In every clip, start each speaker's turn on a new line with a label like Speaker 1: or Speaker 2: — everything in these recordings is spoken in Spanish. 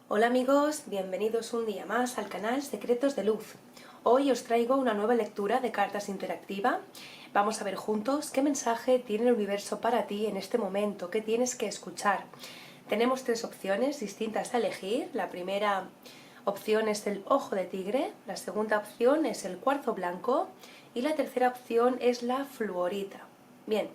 Speaker 1: Hola amigos, bienvenidos un día más al canal Secretos de Luz. Hoy os traigo una nueva lectura de cartas interactiva. Vamos a ver juntos qué mensaje tiene el universo para ti en este momento, qué tienes que escuchar. Tenemos tres opciones distintas a elegir. La primera opción es el ojo de tigre, la segunda opción es el cuarzo blanco y la tercera opción es la fluorita. Bien.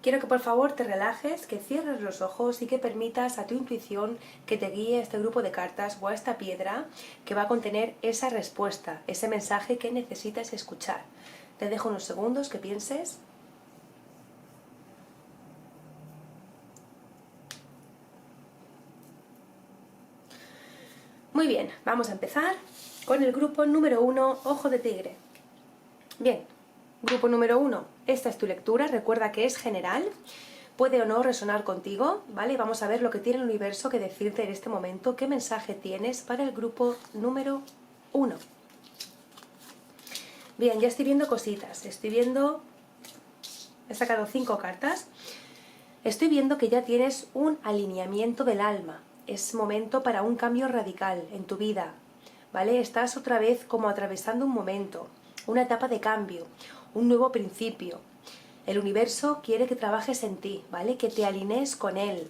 Speaker 1: Quiero que por favor te relajes, que cierres los ojos y que permitas a tu intuición que te guíe a este grupo de cartas o a esta piedra que va a contener esa respuesta, ese mensaje que necesitas escuchar. Te dejo unos segundos que pienses. Muy bien, vamos a empezar con el grupo número 1, Ojo de Tigre. Bien, grupo número 1, esta es tu lectura, recuerda que es general. Puede o no resonar contigo, ¿vale? Vamos a ver lo que tiene el universo que decirte en este momento, qué mensaje tienes para el grupo número 1. Bien, ya estoy viendo cositas, he sacado 5 cartas, estoy viendo que ya tienes un alineamiento del alma, es momento para un cambio radical en tu vida, ¿vale? Estás otra vez como atravesando un momento, una etapa de cambio, un nuevo principio. El universo quiere que trabajes en ti, ¿vale? Que te alinees con él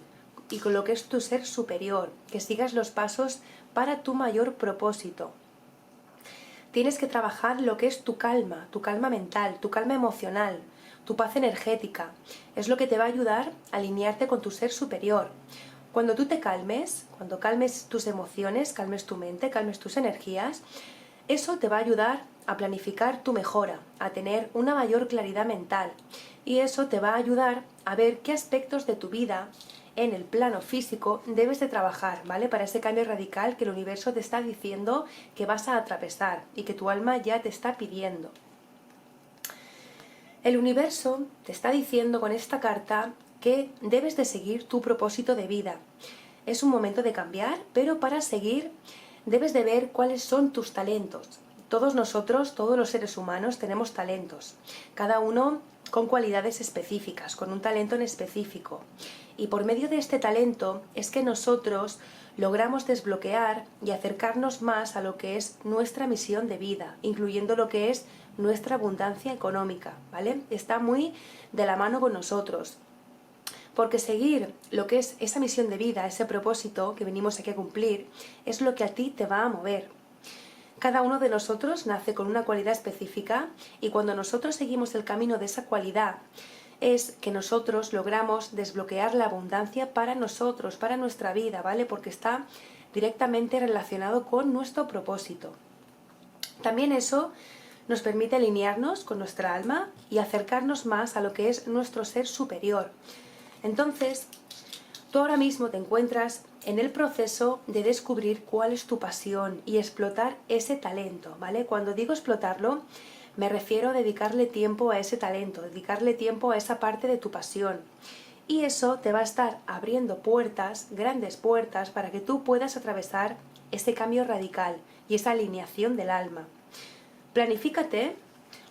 Speaker 1: y con lo que es tu ser superior, que sigas los pasos para tu mayor propósito. Tienes que trabajar lo que es tu calma mental, tu calma emocional, tu paz energética. Es lo que te va a ayudar a alinearte con tu ser superior. Cuando tú te calmes, cuando calmes tus emociones, calmes tu mente, calmes tus energías, eso te va a ayudar a planificar tu mejora, a tener una mayor claridad mental. Y eso te va a ayudar a ver qué aspectos de tu vida en el plano físico debes de trabajar, ¿vale? Para ese cambio radical que el universo te está diciendo que vas a atravesar y que tu alma ya te está pidiendo. El universo te está diciendo con esta carta que debes de seguir tu propósito de vida. Es un momento de cambiar, pero para seguir debes de ver cuáles son tus talentos. Todos nosotros, todos los seres humanos tenemos talentos, cada uno con cualidades específicas, con un talento en específico. Y por medio de este talento es que nosotros logramos desbloquear y acercarnos más a lo que es nuestra misión de vida, incluyendo lo que es nuestra abundancia económica, ¿vale? Está muy de la mano con nosotros. Porque seguir lo que es esa misión de vida, ese propósito que venimos aquí a cumplir, es lo que a ti te va a mover. Cada uno de nosotros nace con una cualidad específica y cuando nosotros seguimos el camino de esa cualidad, es que nosotros logramos desbloquear la abundancia para nosotros, para nuestra vida, ¿vale? Porque está directamente relacionado con nuestro propósito. También eso nos permite alinearnos con nuestra alma y acercarnos más a lo que es nuestro ser superior. Entonces, tú ahora mismo te encuentras en el proceso de descubrir cuál es tu pasión y explotar ese talento, ¿vale? Cuando digo explotarlo, me refiero a dedicarle tiempo a ese talento, dedicarle tiempo a esa parte de tu pasión. Y eso te va a estar abriendo puertas, grandes puertas, para que tú puedas atravesar ese cambio radical y esa alineación del alma. Planifícate,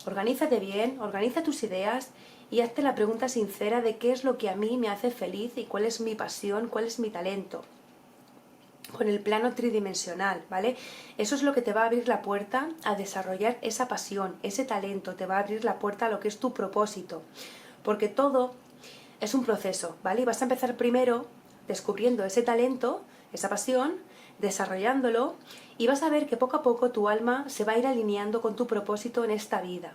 Speaker 1: organízate bien, organiza tus ideas y hazte la pregunta sincera de qué es lo que a mí me hace feliz y cuál es mi pasión, cuál es mi talento. Con el plano tridimensional, ¿vale? Eso es lo que te va a abrir la puerta a desarrollar esa pasión, ese talento, te va a abrir la puerta a lo que es tu propósito. Porque todo es un proceso, ¿vale? Y vas a empezar primero descubriendo ese talento, esa pasión, desarrollándolo y vas a ver que poco a poco tu alma se va a ir alineando con tu propósito en esta vida.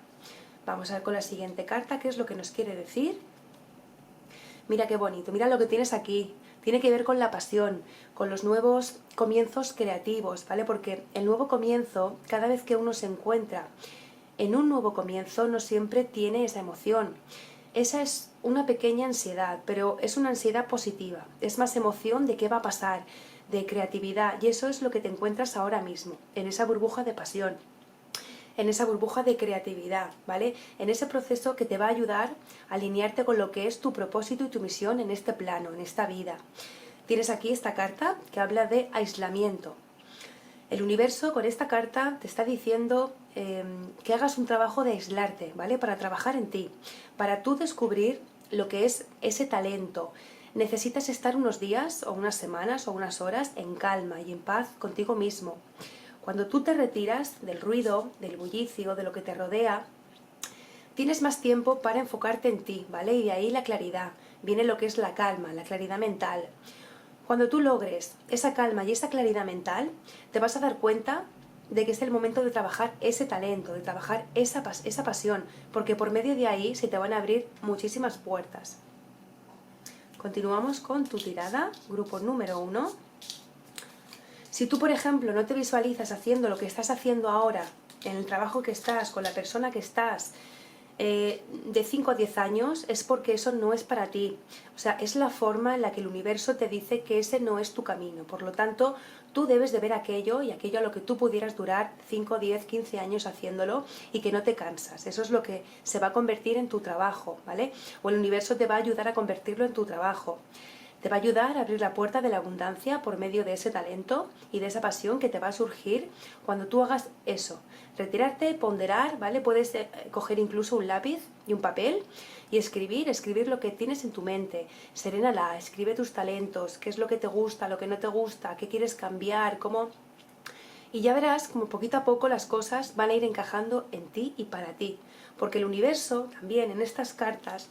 Speaker 1: Vamos a ver con la siguiente carta qué es lo que nos quiere decir. Mira qué bonito, mira lo que tienes aquí. Tiene que ver con la pasión, con los nuevos comienzos creativos, ¿vale? Porque el nuevo comienzo, cada vez que uno se encuentra en un nuevo comienzo, no siempre tiene esa emoción. Esa es una pequeña ansiedad, pero es una ansiedad positiva. Es más emoción de qué va a pasar, de creatividad, y eso es lo que te encuentras ahora mismo, en esa burbuja de pasión, en esa burbuja de creatividad, ¿vale? En ese proceso que te va a ayudar a alinearte con lo que es tu propósito y tu misión en este plano, en esta vida. Tienes aquí esta carta que habla de aislamiento. El universo con esta carta te está diciendo que hagas un trabajo de aislarte, ¿vale? Para trabajar en ti, para tú descubrir lo que es ese talento, necesitas estar unos días o unas semanas o unas horas en calma y en paz contigo mismo. Cuando tú te retiras del ruido, del bullicio, de lo que te rodea, tienes más tiempo para enfocarte en ti, ¿vale? Y de ahí la claridad, viene lo que es la calma, la claridad mental. Cuando tú logres esa calma y esa claridad mental, te vas a dar cuenta de que es el momento de trabajar ese talento, de trabajar esa pasión, porque por medio de ahí se te van a abrir muchísimas puertas. Continuamos con tu tirada, grupo número 1. Si tú, por ejemplo, no te visualizas haciendo lo que estás haciendo ahora, en el trabajo que estás, con la persona que estás, de 5 a 10 años, es porque eso no es para ti. O sea, es la forma en la que el universo te dice que ese no es tu camino. Por lo tanto, tú debes de ver aquello y aquello a lo que tú pudieras durar 5, 10, 15 años haciéndolo y que no te cansas. Eso es lo que se va a convertir en tu trabajo, ¿vale? O el universo te va a ayudar a convertirlo en tu trabajo. Te va a ayudar a abrir la puerta de la abundancia por medio de ese talento y de esa pasión que te va a surgir cuando tú hagas eso. Retirarte, ponderar, ¿vale? Puedes coger incluso un lápiz y un papel y escribir lo que tienes en tu mente. Serénala, escribe tus talentos, qué es lo que te gusta, lo que no te gusta, qué quieres cambiar, cómo... Y ya verás como poquito a poco las cosas van a ir encajando en ti y para ti. Porque el universo también en estas cartas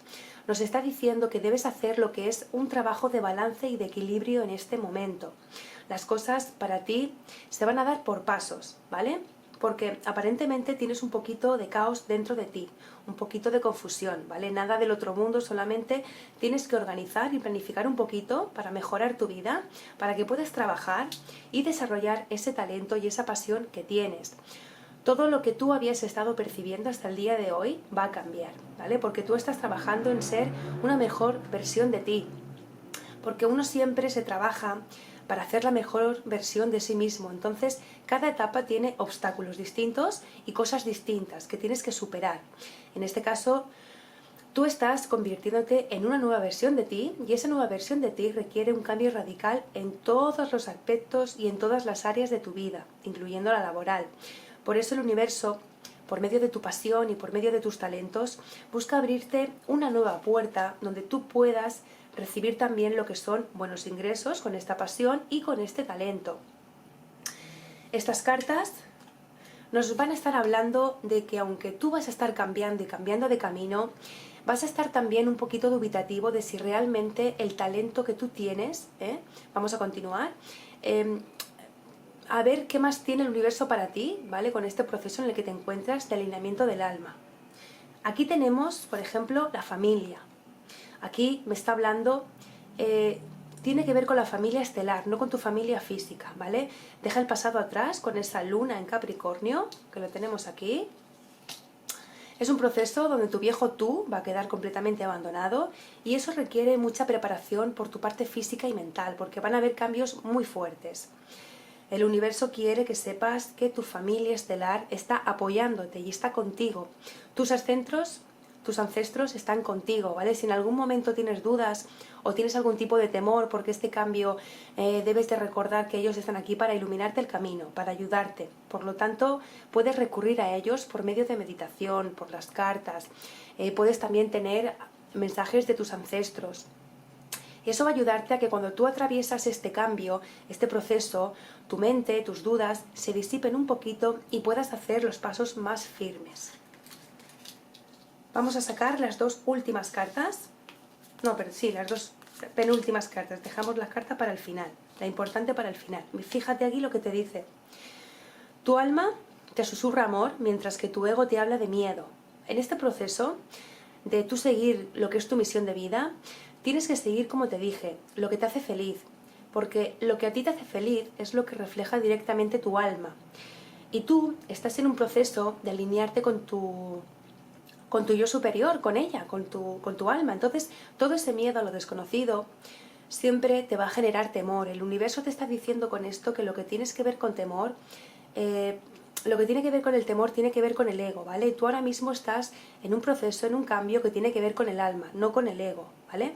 Speaker 1: nos está diciendo que debes hacer lo que es un trabajo de balance y de equilibrio en este momento. Las cosas para ti se van a dar por pasos, ¿vale? Porque aparentemente tienes un poquito de caos dentro de ti, un poquito de confusión, ¿vale? Nada del otro mundo, solamente tienes que organizar y planificar un poquito para mejorar tu vida, para que puedas trabajar y desarrollar ese talento y esa pasión que tienes. Todo lo que tú habías estado percibiendo hasta el día de hoy va a cambiar, ¿vale? Porque tú estás trabajando en ser una mejor versión de ti. Porque uno siempre se trabaja para hacer la mejor versión de sí mismo. Entonces, cada etapa tiene obstáculos distintos y cosas distintas que tienes que superar. En este caso, tú estás convirtiéndote en una nueva versión de ti y esa nueva versión de ti requiere un cambio radical en todos los aspectos y en todas las áreas de tu vida, incluyendo la laboral. Por eso el universo, por medio de tu pasión y por medio de tus talentos, busca abrirte una nueva puerta donde tú puedas recibir también lo que son buenos ingresos con esta pasión y con este talento. Estas cartas nos van a estar hablando de que aunque tú vas a estar cambiando y cambiando de camino, vas a estar también un poquito dubitativo de si realmente el talento que tú tienes, vamos a continuar, a ver qué más tiene el universo para ti, ¿vale? Con este proceso en el que te encuentras de alineamiento del alma. Aquí tenemos, por ejemplo, la familia. Aquí me está hablando, tiene que ver con la familia estelar, no con tu familia física, ¿vale? Deja el pasado atrás con esa luna en Capricornio, que lo tenemos aquí. Es un proceso donde tu viejo tú va a quedar completamente abandonado y eso requiere mucha preparación por tu parte física y mental, porque van a haber cambios muy fuertes. El universo quiere que sepas que tu familia estelar está apoyándote y está contigo. Tus ancestros están contigo, ¿vale? Si en algún momento tienes dudas o tienes algún tipo de temor porque este cambio, debes de recordar que ellos están aquí para iluminarte el camino, para ayudarte. Por lo tanto, puedes recurrir a ellos por medio de meditación, por las cartas. Puedes también tener mensajes de tus ancestros. Y eso va a ayudarte a que cuando tú atraviesas este cambio, este proceso, tu mente, tus dudas se disipen un poquito y puedas hacer los pasos más firmes. Vamos a sacar las dos últimas cartas. No, pero sí, las dos penúltimas cartas. Dejamos la carta para el final, la importante para el final. Fíjate aquí lo que te dice. Tu alma te susurra amor mientras que tu ego te habla de miedo. En este proceso de tú seguir lo que es tu misión de vida, tienes que seguir, como te dije, lo que te hace feliz, porque lo que a ti te hace feliz es lo que refleja directamente tu alma. Y tú estás en un proceso de alinearte con tu yo superior, con ella, con tu alma. Entonces, todo ese miedo a lo desconocido siempre te va a generar temor. El universo te está diciendo con esto que lo que tienes que ver con temor, lo que tiene que ver con el temor tiene que ver con el ego, ¿vale? Tú ahora mismo estás en un proceso, en un cambio que tiene que ver con el alma, no con el ego, ¿vale?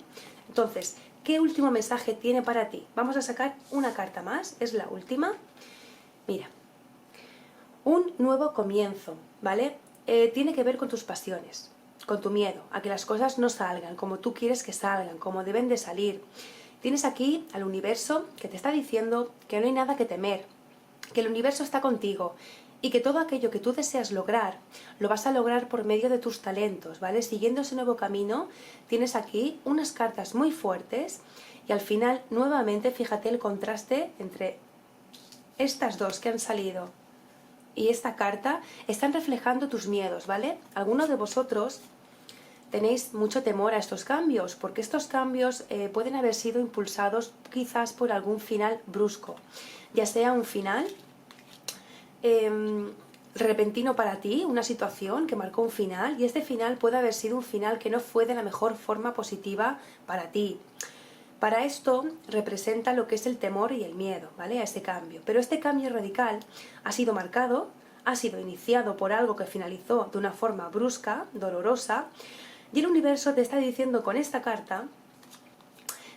Speaker 1: Entonces, ¿qué último mensaje tiene para ti? Vamos a sacar una carta más, es la última. Mira, un nuevo comienzo, ¿vale? Tiene que ver con tus pasiones, con tu miedo, a que las cosas no salgan como tú quieres que salgan, como deben de salir. Tienes aquí al universo que te está diciendo que no hay nada que temer, que el universo está contigo y que todo aquello que tú deseas lograr, lo vas a lograr por medio de tus talentos, ¿vale? Siguiendo ese nuevo camino, tienes aquí unas cartas muy fuertes y al final, nuevamente, fíjate el contraste entre estas dos que han salido y esta carta, están reflejando tus miedos, ¿vale? Algunos de vosotros tenéis mucho temor a estos cambios, porque estos cambios pueden haber sido impulsados quizás por algún final brusco, ya sea un final repentino para ti, una situación que marcó un final, y este final puede haber sido un final que no fue de la mejor forma positiva para ti. Para esto representa lo que es el temor y el miedo, ¿vale? A este cambio. Pero este cambio radical ha sido marcado, ha sido iniciado por algo que finalizó de una forma brusca, dolorosa, y el universo te está diciendo con esta carta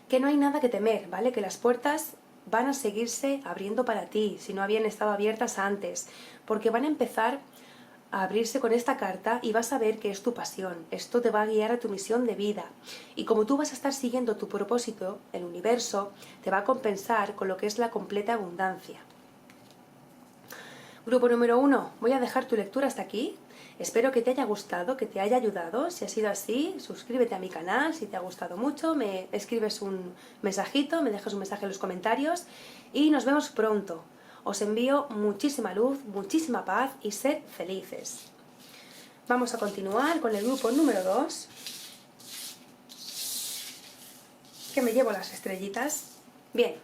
Speaker 1: que no hay nada que temer, ¿vale? Que las puertas van a seguirse abriendo para ti, si no habían estado abiertas antes, porque van a empezar a abrirse con esta carta y vas a ver que es tu pasión. Esto te va a guiar a tu misión de vida. Y como tú vas a estar siguiendo tu propósito, el universo te va a compensar con lo que es la completa abundancia. Grupo número 1, voy a dejar tu lectura hasta aquí. Espero que te haya gustado, que te haya ayudado. Si ha sido así, suscríbete a mi canal. Si te ha gustado mucho, me escribes un mensajito, me dejas un mensaje en los comentarios y nos vemos pronto. Os envío muchísima luz, muchísima paz y sed felices. Vamos a continuar con el grupo número 2. Que me llevo las estrellitas. Bien,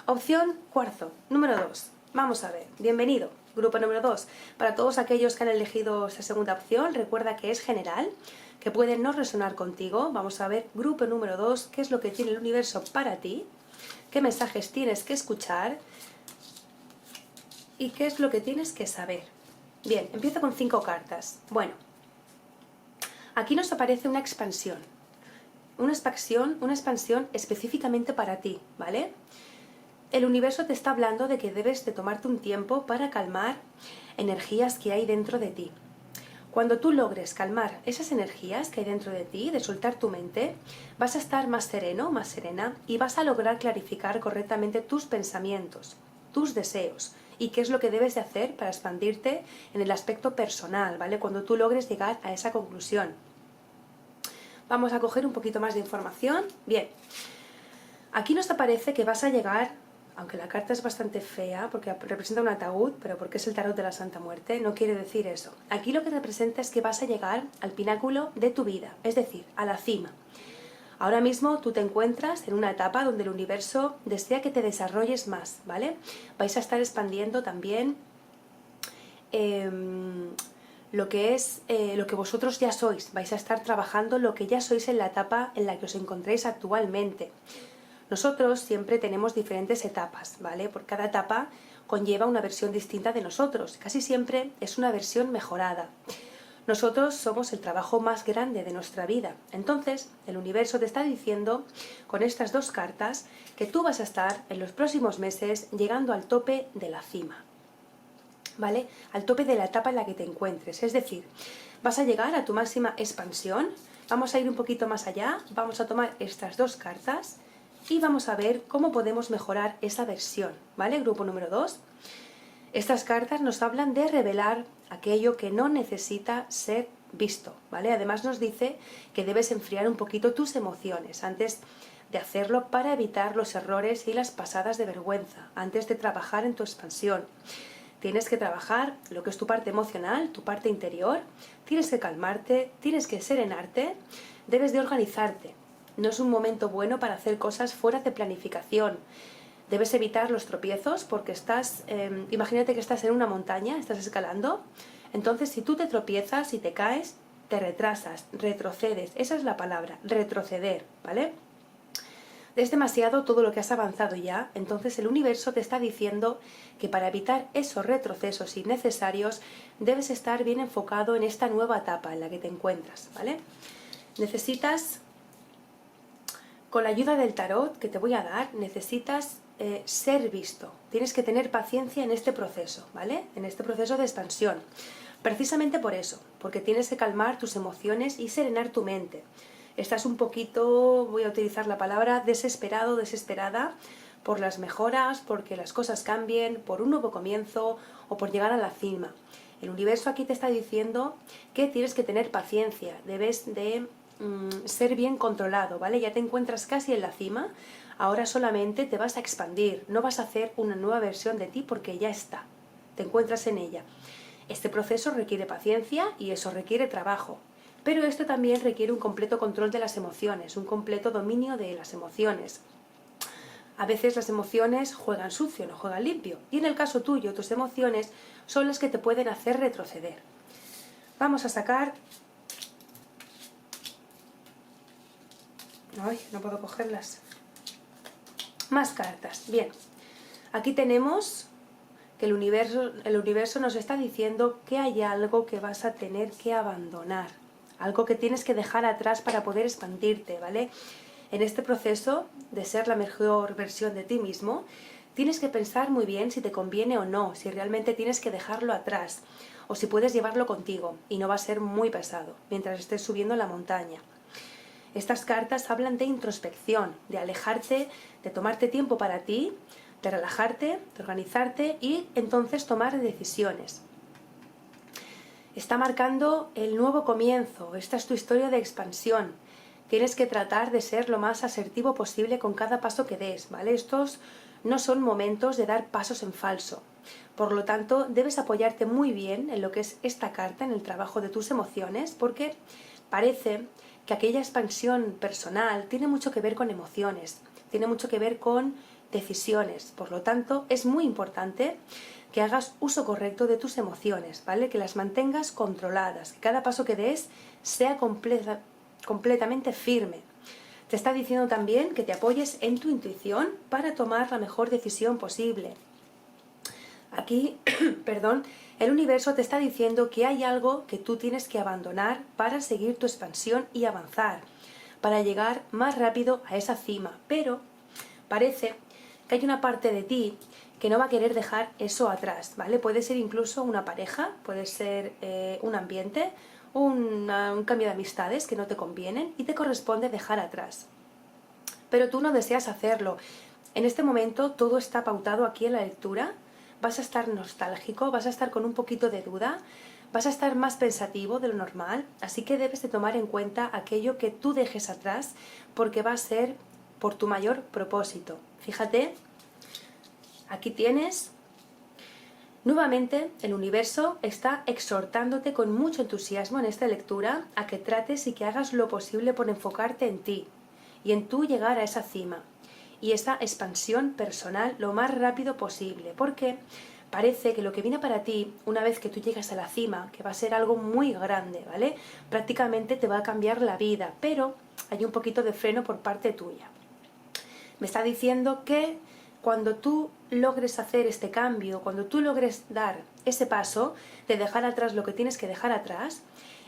Speaker 1: opción cuarzo, número 2. Vamos a ver, bienvenido. Grupo número 2. Para todos aquellos que han elegido esta segunda opción, recuerda que es general, que puede no resonar contigo. Vamos a ver, grupo número 2, qué es lo que tiene el universo para ti, qué mensajes tienes que escuchar y qué es lo que tienes que saber. Bien, empiezo con 5 cartas. Bueno, aquí nos aparece una expansión. Una expansión específicamente para ti, ¿vale? El universo te está hablando de que debes de tomarte un tiempo para calmar energías que hay dentro de ti. Cuando tú logres calmar esas energías que hay dentro de ti, de soltar tu mente, vas a estar más sereno, más serena y vas a lograr clarificar correctamente tus pensamientos, tus deseos y qué es lo que debes de hacer para expandirte en el aspecto personal, ¿vale? Cuando tú logres llegar a esa conclusión. Vamos a coger un poquito más de información. Bien, aquí nos aparece que vas a llegar, aunque la carta es bastante fea porque representa un ataúd, pero porque es el tarot de la Santa Muerte, no quiere decir eso. Aquí lo que representa es que vas a llegar al pináculo de tu vida, es decir, a la cima. Ahora mismo tú te encuentras en una etapa donde el universo desea que te desarrolles más, ¿vale? Vais a estar expandiendo también lo que vosotros ya sois. Vais a estar trabajando lo que ya sois en la etapa en la que os encontréis actualmente. Nosotros siempre tenemos diferentes etapas, ¿vale? Por cada etapa conlleva una versión distinta de nosotros. Casi siempre es una versión mejorada. Nosotros somos el trabajo más grande de nuestra vida. Entonces, el universo te está diciendo, con estas 2 cartas, que tú vas a estar en los próximos meses llegando al tope de la cima, ¿vale? Al tope de la etapa en la que te encuentres. Es decir, vas a llegar a tu máxima expansión. Vamos a ir un poquito más allá. Vamos a tomar estas 2 cartas y vamos a ver cómo podemos mejorar esa versión, ¿vale? Grupo número 2. Estas cartas nos hablan de revelar aquello que no necesita ser visto, ¿vale? Además nos dice que debes enfriar un poquito tus emociones antes de hacerlo para evitar los errores y las pasadas de vergüenza, antes de trabajar en tu expansión. Tienes que trabajar lo que es tu parte emocional, tu parte interior, tienes que calmarte, tienes que serenarte, debes de organizarte. No es un momento bueno para hacer cosas fuera de planificación. Debes evitar los tropiezos porque imagínate que estás en una montaña, estás escalando. Entonces, si tú te tropiezas y te caes, te retrasas, retrocedes. Esa es la palabra, retroceder, ¿vale? Es demasiado todo lo que has avanzado ya. Entonces, el universo te está diciendo que para evitar esos retrocesos innecesarios, debes estar bien enfocado en esta nueva etapa en la que te encuentras, ¿vale? Necesitas, con la ayuda del tarot que te voy a dar, necesitas ser visto. Tienes que tener paciencia en este proceso, ¿vale? En este proceso de expansión. Precisamente por eso, porque tienes que calmar tus emociones y serenar tu mente. Estás un poquito, voy a utilizar la palabra, desesperado, desesperada por las mejoras, porque las cosas cambien, por un nuevo comienzo o por llegar a la cima. El universo aquí te está diciendo que tienes que tener paciencia, debes de ser bien controlado, ¿vale? Ya te encuentras casi en la cima, ahora solamente te vas a expandir, no vas a hacer una nueva versión de ti porque ya está, te encuentras en ella. Este proceso requiere paciencia y eso requiere trabajo, pero esto también requiere un completo control de las emociones, un completo dominio de las emociones. A veces las emociones juegan sucio, no juegan limpio, y en el caso tuyo, tus emociones son las que te pueden hacer retroceder. Vamos a sacar... Ay, no puedo cogerlas. Más cartas. Bien, aquí tenemos que el universo nos está diciendo que hay algo que vas a tener que abandonar, algo que tienes que dejar atrás para poder expandirte, ¿vale? En este proceso de ser la mejor versión de ti mismo, tienes que pensar muy bien si te conviene o no, si realmente tienes que dejarlo atrás, o si puedes llevarlo contigo y no va a ser muy pesado mientras estés subiendo la montaña. Estas cartas hablan de introspección, de alejarte, de tomarte tiempo para ti, de relajarte, de organizarte y entonces tomar decisiones. Está marcando el nuevo comienzo, esta es tu historia de expansión. Tienes que tratar de ser lo más asertivo posible con cada paso que des, ¿vale? Estos no son momentos de dar pasos en falso. Por lo tanto, debes apoyarte muy bien en lo que es esta carta, en el trabajo de tus emociones, porque parece que aquella expansión personal tiene mucho que ver con emociones, tiene mucho que ver con decisiones. Por lo tanto, es muy importante que hagas uso correcto de tus emociones, ¿vale? Que las mantengas controladas, que cada paso que des sea completamente firme. Te está diciendo también que te apoyes en tu intuición para tomar la mejor decisión posible. Aquí, perdón, el universo te está diciendo que hay algo que tú tienes que abandonar para seguir tu expansión y avanzar, para llegar más rápido a esa cima. Pero parece que hay una parte de ti que no va a querer dejar eso atrás, ¿vale? Puede ser incluso una pareja, puede ser un ambiente, un cambio de amistades que no te convienen y te corresponde dejar atrás. Pero tú no deseas hacerlo. En este momento todo está pautado aquí en la lectura. Vas a estar nostálgico, vas a estar con un poquito de duda, vas a estar más pensativo de lo normal, así que debes de tomar en cuenta aquello que tú dejes atrás porque va a ser por tu mayor propósito. Fíjate, aquí tienes... Nuevamente, el universo está exhortándote con mucho entusiasmo en esta lectura a que trates y que hagas lo posible por enfocarte en ti y en tú llegar a esa cima y esa expansión personal lo más rápido posible, porque parece que lo que viene para ti una vez que tú llegas a la cima, que va a ser algo muy grande, ¿vale? Prácticamente te va a cambiar la vida, pero hay un poquito de freno por parte tuya. Me está diciendo que cuando tú logres hacer este cambio, cuando tú logres dar ese paso de dejar atrás lo que tienes que dejar atrás,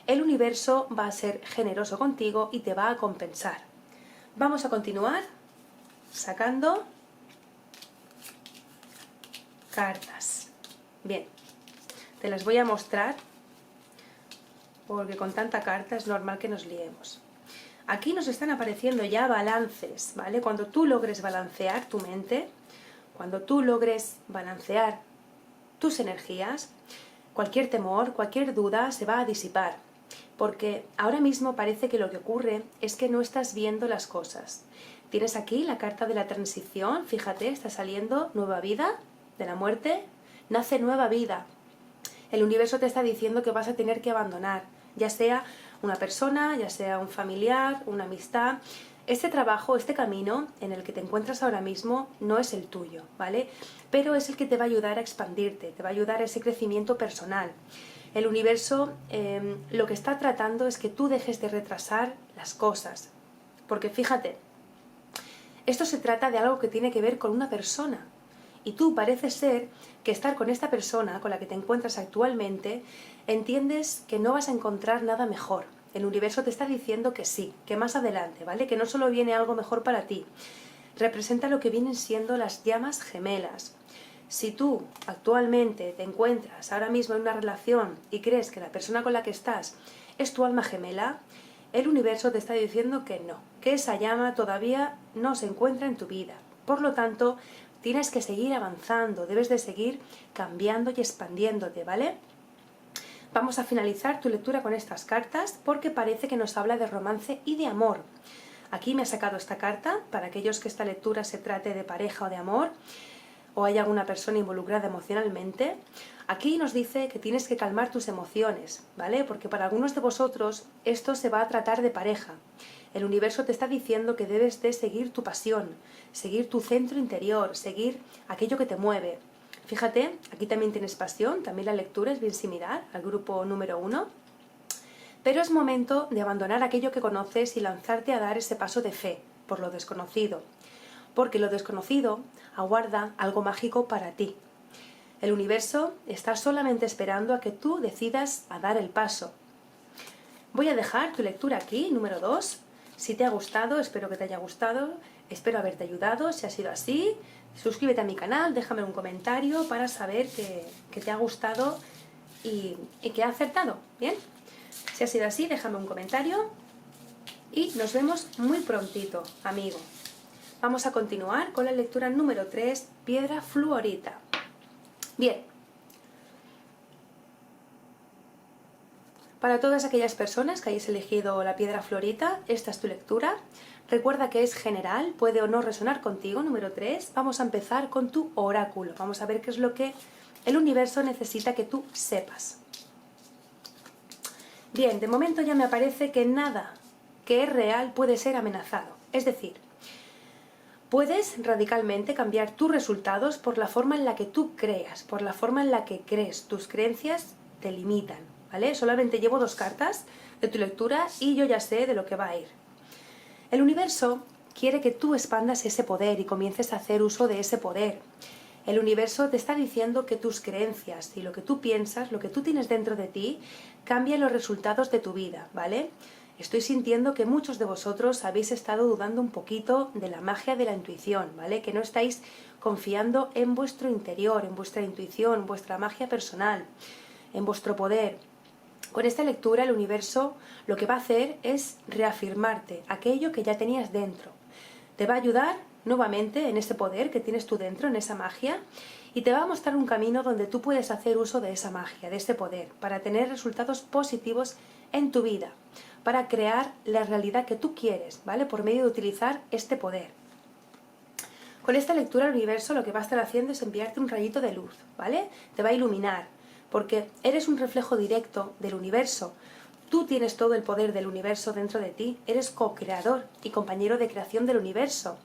Speaker 1: el universo va a ser generoso contigo y te va a compensar. Vamos a continuar sacando cartas. Bien, te las voy a mostrar porque con tanta carta es normal que nos liemos. Aquí nos están apareciendo ya balances, ¿vale? Cuando tú logres balancear tu mente, cuando tú logres balancear tus energías, cualquier temor, cualquier duda se va a disipar. Porque ahora mismo parece que lo que ocurre es que no estás viendo las cosas. Tienes aquí la carta de la transición, fíjate, está saliendo nueva vida, de la muerte, nace nueva vida. El universo te está diciendo que vas a tener que abandonar, ya sea una persona, ya sea un familiar, una amistad. Este trabajo, este camino en el que te encuentras ahora mismo no es el tuyo, ¿vale? Pero es el que te va a ayudar a expandirte, te va a ayudar a ese crecimiento personal. El universo lo que está tratando es que tú dejes de retrasar las cosas. Porque fíjate, esto se trata de algo que tiene que ver con una persona. Y tú parece ser que estar con esta persona con la que te encuentras actualmente, entiendes que no vas a encontrar nada mejor. El universo te está diciendo que sí, que más adelante, ¿vale? Que no solo viene algo mejor para ti. Representa lo que vienen siendo las llamas gemelas. Si tú actualmente te encuentras ahora mismo en una relación y crees que la persona con la que estás es tu alma gemela, el universo te está diciendo que no, que esa llama todavía no se encuentra en tu vida. Por lo tanto, tienes que seguir avanzando, debes de seguir cambiando y expandiéndote, ¿vale? Vamos a finalizar tu lectura con estas cartas porque parece que nos habla de romance y de amor. Aquí me ha sacado esta carta para aquellos que esta lectura se trate de pareja o de amor, o hay alguna persona involucrada emocionalmente. Aquí nos dice que tienes que calmar tus emociones, ¿vale? Porque para algunos de vosotros esto se va a tratar de pareja. El universo te está diciendo que debes de seguir tu pasión, seguir tu centro interior, seguir aquello que te mueve. Fíjate, aquí también tienes pasión, también la lectura es bien similar al grupo número 1. Pero es momento de abandonar aquello que conoces y lanzarte a dar ese paso de fe por lo desconocido. Porque lo desconocido aguarda algo mágico para ti. El universo está solamente esperando a que tú decidas a dar el paso. Voy a dejar tu lectura aquí, número 2. Si te ha gustado, espero que te haya gustado, espero haberte ayudado. Si ha sido así, suscríbete a mi canal, déjame un comentario para saber que te ha gustado y que ha acertado. ¿Bien? Si ha sido así, déjame un comentario y nos vemos muy prontito, amigo. Vamos a continuar con la lectura número 3, piedra fluorita. Bien. Para todas aquellas personas que hayáis elegido la piedra fluorita, esta es tu lectura. Recuerda que es general, puede o no resonar contigo, número 3. Vamos a empezar con tu oráculo. Vamos a ver qué es lo que el universo necesita que tú sepas. Bien, de momento ya me aparece que nada que es real puede ser amenazado. Es decir, puedes radicalmente cambiar tus resultados por la forma en la que tú creas, por la forma en la que crees. Tus creencias te limitan, ¿vale? Solamente llevo 2 cartas de tu lectura y yo ya sé de lo que va a ir. El universo quiere que tú expandas ese poder y comiences a hacer uso de ese poder. El universo te está diciendo que tus creencias y lo que tú piensas, lo que tú tienes dentro de ti, cambian los resultados de tu vida, ¿vale? Estoy sintiendo que muchos de vosotros habéis estado dudando un poquito de la magia de la intuición, ¿vale? Que no estáis confiando en vuestro interior, en vuestra intuición, en vuestra magia personal, en vuestro poder. Con esta lectura el universo lo que va a hacer es reafirmarte aquello que ya tenías dentro. Te va a ayudar nuevamente en ese poder que tienes tú dentro, en esa magia, y te va a mostrar un camino donde tú puedes hacer uso de esa magia, de ese poder, para tener resultados positivos en tu vida, para crear la realidad que tú quieres, ¿vale? Por medio de utilizar este poder. Con esta lectura el universo lo que va a estar haciendo es enviarte un rayito de luz, ¿vale? Te va a iluminar, porque eres un reflejo directo del universo. Tú tienes todo el poder del universo dentro de ti, eres co-creador y compañero de creación del universo.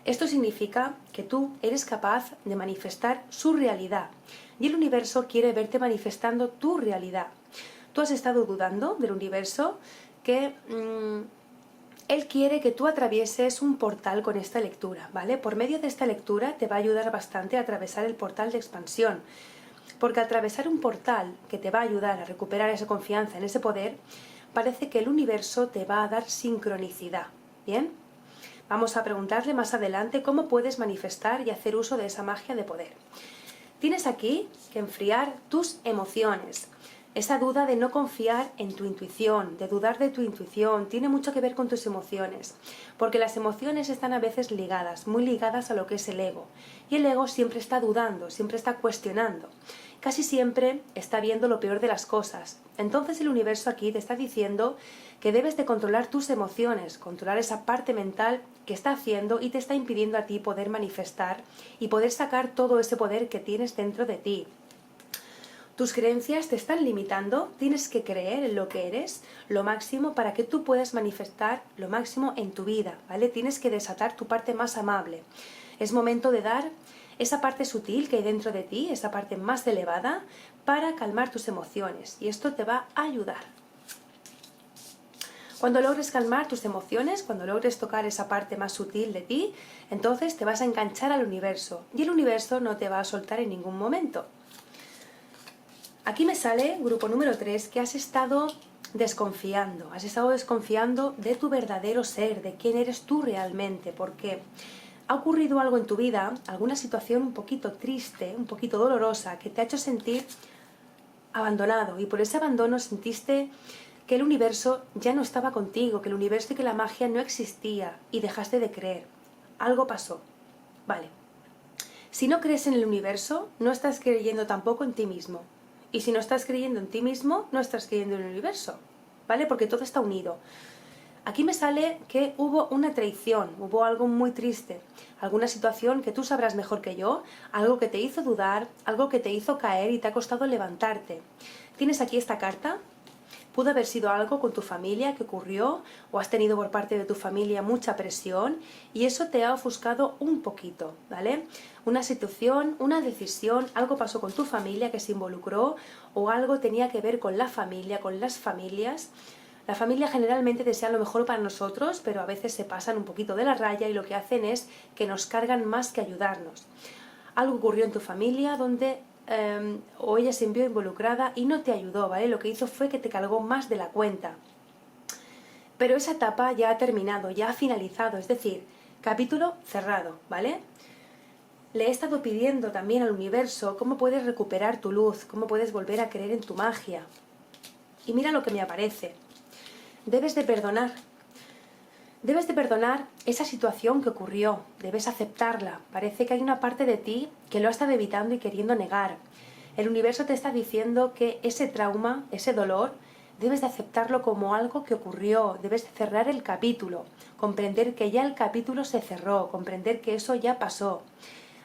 Speaker 1: Esto significa que tú eres capaz de manifestar su realidad y el universo quiere verte manifestando tu realidad. Tú has estado dudando del universo, que él quiere que tú atravieses un portal con esta lectura, ¿vale? Por medio de esta lectura te va a ayudar bastante a atravesar el portal de expansión, porque atravesar un portal que te va a ayudar a recuperar esa confianza en ese poder, parece que el universo te va a dar sincronicidad, ¿bien? Vamos a preguntarle más adelante cómo puedes manifestar y hacer uso de esa magia de poder. Tienes aquí que enfriar tus emociones. Esa duda de no confiar en tu intuición, de dudar de tu intuición, tiene mucho que ver con tus emociones, porque las emociones están a veces ligadas, muy ligadas a lo que es el ego. Y el ego siempre está dudando, siempre está cuestionando. Casi siempre está viendo lo peor de las cosas. Entonces el universo aquí te está diciendo que debes de controlar tus emociones, controlar esa parte mental que está haciendo y te está impidiendo a ti poder manifestar y poder sacar todo ese poder que tienes dentro de ti. Tus creencias te están limitando, tienes que creer en lo que eres, lo máximo, para que tú puedas manifestar lo máximo en tu vida, ¿vale? Tienes que desatar tu parte más amable. Es momento de dar esa parte sutil que hay dentro de ti, esa parte más elevada, para calmar tus emociones, y esto te va a ayudar. Cuando logres calmar tus emociones, cuando logres tocar esa parte más sutil de ti, entonces te vas a enganchar al universo, y el universo no te va a soltar en ningún momento. Aquí me sale, grupo número 3, que has estado desconfiando de tu verdadero ser, de quién eres tú realmente, porque Ha ocurrido algo en tu vida, alguna situación un poquito triste, un poquito dolorosa, que te ha hecho sentir abandonado, y por ese abandono sentiste que el universo ya no estaba contigo, que el universo y que la magia no existía, y dejaste de creer. Algo pasó. Vale. Si no crees en el universo, no estás creyendo tampoco en ti mismo. Y si no estás creyendo en ti mismo, no estás creyendo en el universo. ¿Vale? Porque todo está unido. Aquí me sale que hubo una traición, hubo algo muy triste, alguna situación que tú sabrás mejor que yo, algo que te hizo dudar, algo que te hizo caer y te ha costado levantarte. Tienes aquí esta carta. Pudo haber sido algo con tu familia que ocurrió, o has tenido por parte de tu familia mucha presión y eso te ha ofuscado un poquito, ¿vale? Una situación, una decisión, algo pasó con tu familia que se involucró, o algo tenía que ver con la familia, con las familias. La familia generalmente desea lo mejor para nosotros, pero a veces se pasan un poquito de la raya y lo que hacen es que nos cargan más que ayudarnos. Algo ocurrió en tu familia donde o ella se vio involucrada y no te ayudó, ¿vale? Lo que hizo fue que te cargó más de la cuenta. Pero esa etapa ya ha terminado, ya ha finalizado, es decir, capítulo cerrado, ¿vale? Le he estado pidiendo también al universo cómo puedes recuperar tu luz, cómo puedes volver a creer en tu magia. Y mira lo que me aparece. Debes de perdonar. Debes de perdonar esa situación que ocurrió, debes aceptarla. Parece que hay una parte de ti que lo ha estado evitando y queriendo negar. El universo te está diciendo que ese trauma, ese dolor, debes de aceptarlo como algo que ocurrió, debes de cerrar el capítulo, comprender que ya el capítulo se cerró, comprender que eso ya pasó.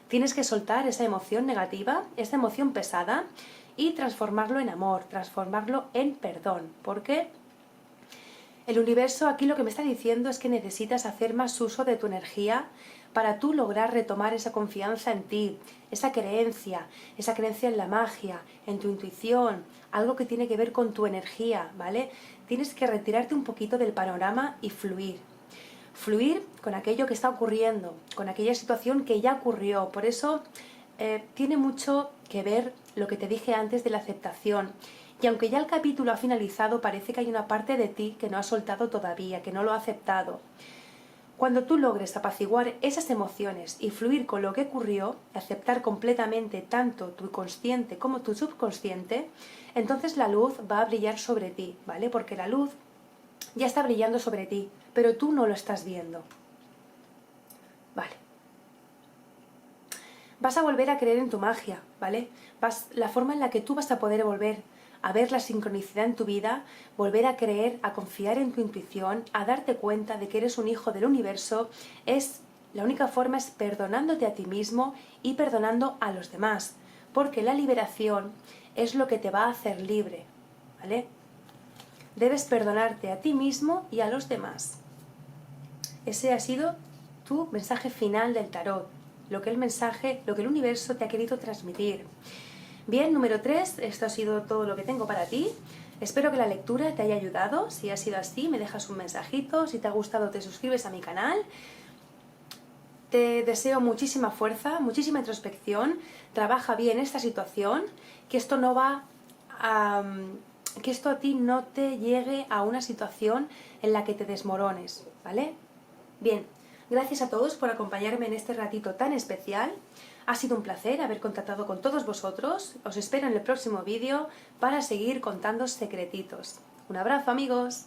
Speaker 1: Tienes que soltar esa emoción negativa, esa emoción pesada, y transformarlo en amor, transformarlo en perdón. ¿Por qué? El universo aquí lo que me está diciendo es que necesitas hacer más uso de tu energía para tú lograr retomar esa confianza en ti, esa creencia en la magia, en tu intuición, algo que tiene que ver con tu energía, ¿vale? Tienes que retirarte un poquito del panorama y fluir. Fluir con aquello que está ocurriendo, con aquella situación que ya ocurrió. Por eso tiene mucho que ver lo que te dije antes de la aceptación. Y aunque ya el capítulo ha finalizado, parece que hay una parte de ti que no ha soltado todavía, que no lo ha aceptado. Cuando tú logres apaciguar esas emociones y fluir con lo que ocurrió, aceptar completamente tanto tu consciente como tu subconsciente, entonces la luz va a brillar sobre ti, ¿vale? Porque la luz ya está brillando sobre ti, pero tú no lo estás viendo. Vale. Vas a volver a creer en tu magia, ¿vale? La forma en la que tú vas a poder volver a ver la sincronicidad en tu vida, volver a creer, a confiar en tu intuición, a darte cuenta de que eres un hijo del universo, la única forma es perdonándote a ti mismo y perdonando a los demás, porque la liberación es lo que te va a hacer libre, ¿vale? Debes perdonarte a ti mismo y a los demás. Ese ha sido tu mensaje final del tarot, lo que el universo te ha querido transmitir. Bien, número 3, esto ha sido todo lo que tengo para ti. Espero que la lectura te haya ayudado. Si ha sido así, me dejas un mensajito. Si te ha gustado, te suscribes a mi canal. Te deseo muchísima fuerza, muchísima introspección. Trabaja bien esta situación, que esto a ti no te llegue a una situación en la que te desmorones, ¿vale? Bien, gracias a todos por acompañarme en este ratito tan especial. Ha sido un placer haber contactado con todos vosotros. Os espero en el próximo vídeo para seguir contando secretitos. Un abrazo, amigos.